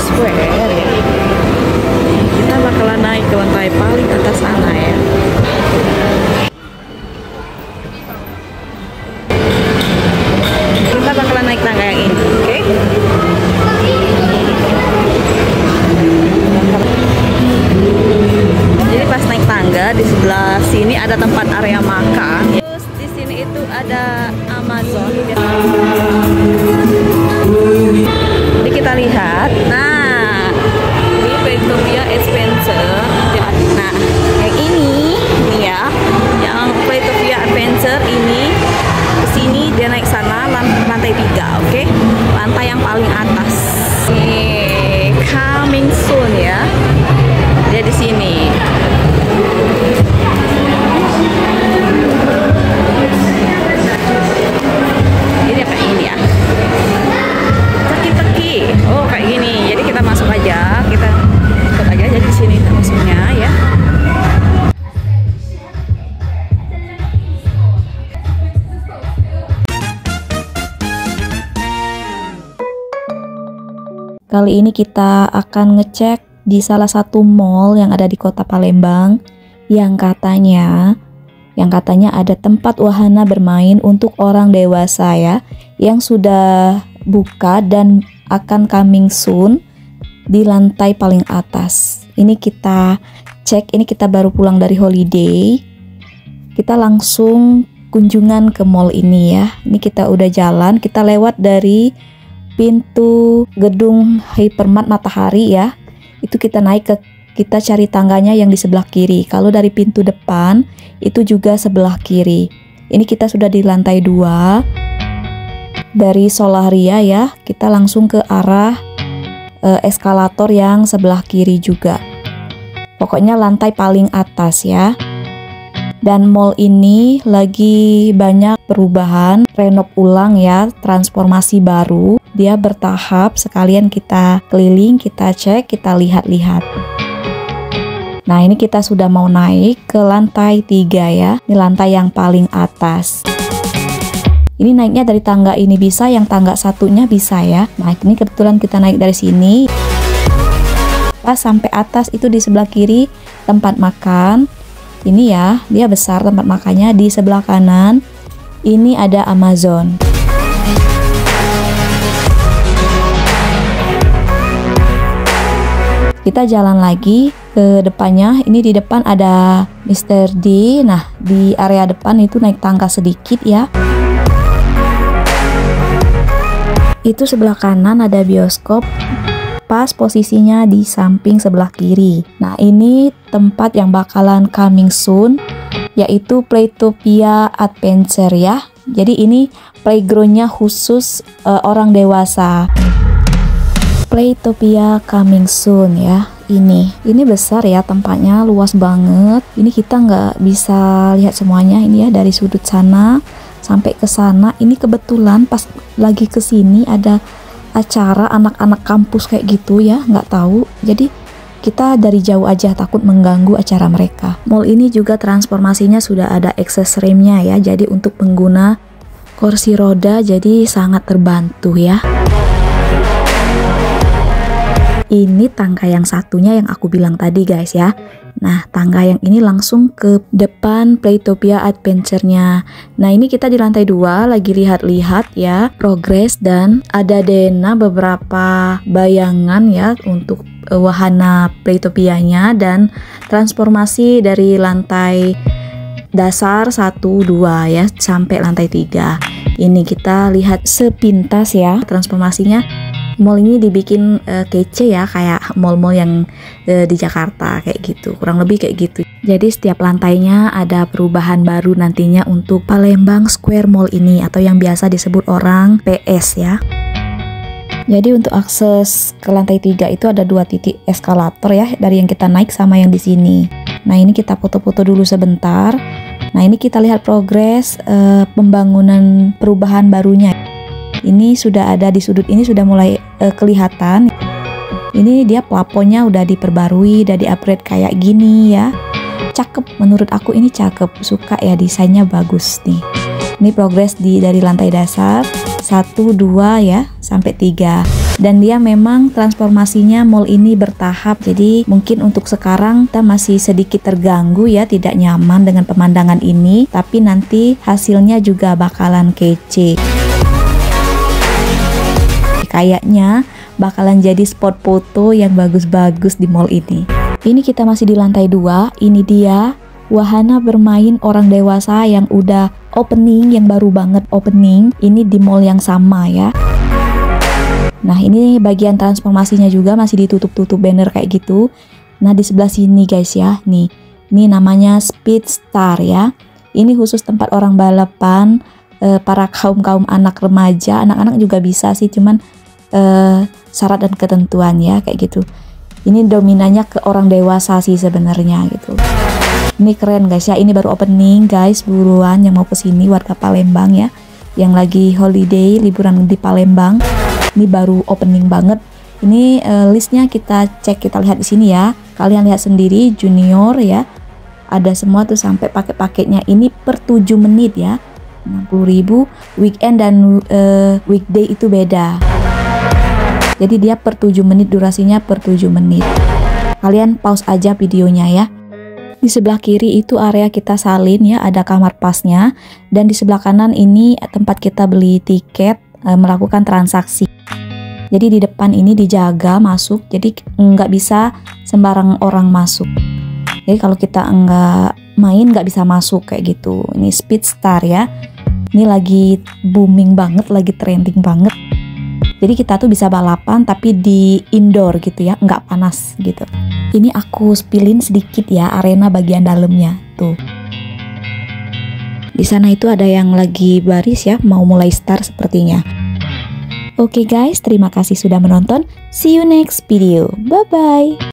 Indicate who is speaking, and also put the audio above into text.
Speaker 1: Square ya. Kita bakalan naik ke lantai paling atas sana ya. Kita bakalan naik tangga yang ini, oke? Jadi pas naik tangga di sebelah sini ada tempat area makan. Terus di sini itu ada Amazon. Jadi kita lihat. Nah, ini Playtopia Adventure. Nah, yang ini ya, yang Playtopia Adventure ini kesini dia naik sana lantai 3, oke? Lantai yang paling atas. Coming soon ya. Dia di sini. Ini kayak ini ya. Teki-teki. Oh, kayak gini. Jadi kita masuk aja, kita ikut aja jadi di sini masuknya ya. Kali ini kita akan ngecek di salah satu mall yang ada di kota Palembang yang katanya ada tempat wahana bermain untuk orang dewasa ya, yang sudah buka dan akan coming soon di lantai paling atas. Ini kita cek, ini kita baru pulang dari holiday. Kita langsung kunjungan ke mall ini ya. Ini kita udah jalan, kita lewat dari pintu gedung Hypermart Matahari ya. Itu kita naik ke, kita cari tangganya yang di sebelah kiri. Kalau dari pintu depan itu juga sebelah kiri. Ini kita sudah di lantai 2 dari Solaria ya. Kita langsung ke arah eskalator yang sebelah kiri juga. Pokoknya lantai paling atas ya. Dan mall ini lagi banyak perubahan, renov ulang ya, transformasi baru. Dia bertahap, sekalian kita keliling, kita cek, kita lihat-lihat. Nah, ini kita sudah mau naik ke lantai 3 ya. Ini lantai yang paling atas. Ini naiknya dari tangga ini bisa, yang tangga satunya bisa ya. Nah, ini kebetulan kita naik dari sini. Pas sampai atas itu di sebelah kiri tempat makan. Ini ya, dia besar tempat makannya. Di sebelah kanan ini ada Amazon. Kita jalan lagi ke depannya. Ini di depan ada Mr. D. Nah, di area depan itu naik tangga sedikit ya. Itu sebelah kanan ada bioskop. Pas posisinya di samping sebelah kiri. Nah, ini tempat yang bakalan coming soon, yaitu Playtopia Adventure ya. Jadi ini playgroundnya khusus orang dewasa. Playtopia coming soon ya. Ini besar ya tempatnya, luas banget. Ini kita nggak bisa lihat semuanya ini ya, dari sudut sana sampai ke sana. Ini kebetulan pas lagi ke sini ada acara anak-anak kampus kayak gitu ya, nggak tahu. Jadi kita dari jauh aja, takut mengganggu acara mereka. Mall ini juga transformasinya sudah ada access ramp-nya ya, jadi untuk pengguna kursi roda jadi sangat terbantu ya. Ini tangga yang satunya yang aku bilang tadi guys ya. Nah, tangga yang ini langsung ke depan Playtopia Adventure-nya. Nah, ini kita di lantai 2 lagi lihat-lihat ya progres, dan ada Dena beberapa bayangan ya untuk wahana Playtopia-nya, dan transformasi dari lantai dasar 1, 2 ya sampai lantai 3. Ini kita lihat sepintas ya transformasinya. Mall ini dibikin kece ya, kayak mall-mall yang di Jakarta kayak gitu, kurang lebih kayak gitu. Jadi setiap lantainya ada perubahan baru nantinya untuk Palembang Square Mall ini, atau yang biasa disebut orang PS ya. Jadi untuk akses ke lantai 3 itu ada 2 titik eskalator ya, dari yang kita naik sama yang di sini. Nah, ini kita foto-foto dulu sebentar. Nah, ini kita lihat progres pembangunan perubahan barunya. Ini sudah ada di sudut ini, sudah mulai kelihatan. Ini dia plafonnya udah diperbarui, udah di-upgrade kayak gini ya. Cakep, menurut aku ini cakep, suka ya, desainnya bagus nih. Ini progres dari lantai dasar 1, 2 ya sampai 3. Dan dia memang transformasinya mall ini bertahap. Jadi mungkin untuk sekarang kita masih sedikit terganggu ya, tidak nyaman dengan pemandangan ini. Tapi nanti hasilnya juga bakalan kece. Kayaknya bakalan jadi spot foto yang bagus-bagus di mall ini. Ini kita masih di lantai 2. Ini dia wahana bermain orang dewasa yang udah opening, yang baru banget opening. Ini di mall yang sama ya. Nah, ini bagian transformasinya juga masih ditutup-tutup banner kayak gitu. Nah, di sebelah sini guys ya, nih. Ini namanya Speed Star ya. Ini khusus tempat orang balapan, para kaum anak remaja, anak-anak juga bisa sih, cuman syarat dan ketentuan ya kayak gitu. Ini dominannya ke orang dewasa sih sebenarnya gitu. Ini keren guys ya, ini baru opening guys, buruan yang mau kesini warga Palembang ya, yang lagi holiday liburan di Palembang. Ini baru opening banget. Ini listnya kita cek, kita lihat di sini ya. Kalian lihat sendiri, junior ya. Ada semua tuh sampai paket-paketnya. Ini per 7 menit ya. 60.000. Weekend dan weekday itu beda. Jadi dia per 7 menit, durasinya per 7 menit. Kalian pause aja videonya ya. Di sebelah kiri itu area kita salin ya, ada kamar pasnya. Dan di sebelah kanan ini tempat kita beli tiket, melakukan transaksi. Jadi di depan ini dijaga masuk, jadi nggak bisa sembarang orang masuk. Jadi kalau kita nggak main nggak bisa masuk kayak gitu. Ini Speed Star ya. Ini lagi booming banget, lagi trending banget. Jadi kita tuh bisa balapan tapi di indoor gitu ya, nggak panas gitu. Ini aku spillin sedikit ya arena bagian dalamnya tuh. Di sana itu ada yang lagi baris ya, mau mulai start sepertinya. Oke guys, terima kasih sudah menonton. See you next video. Bye-bye.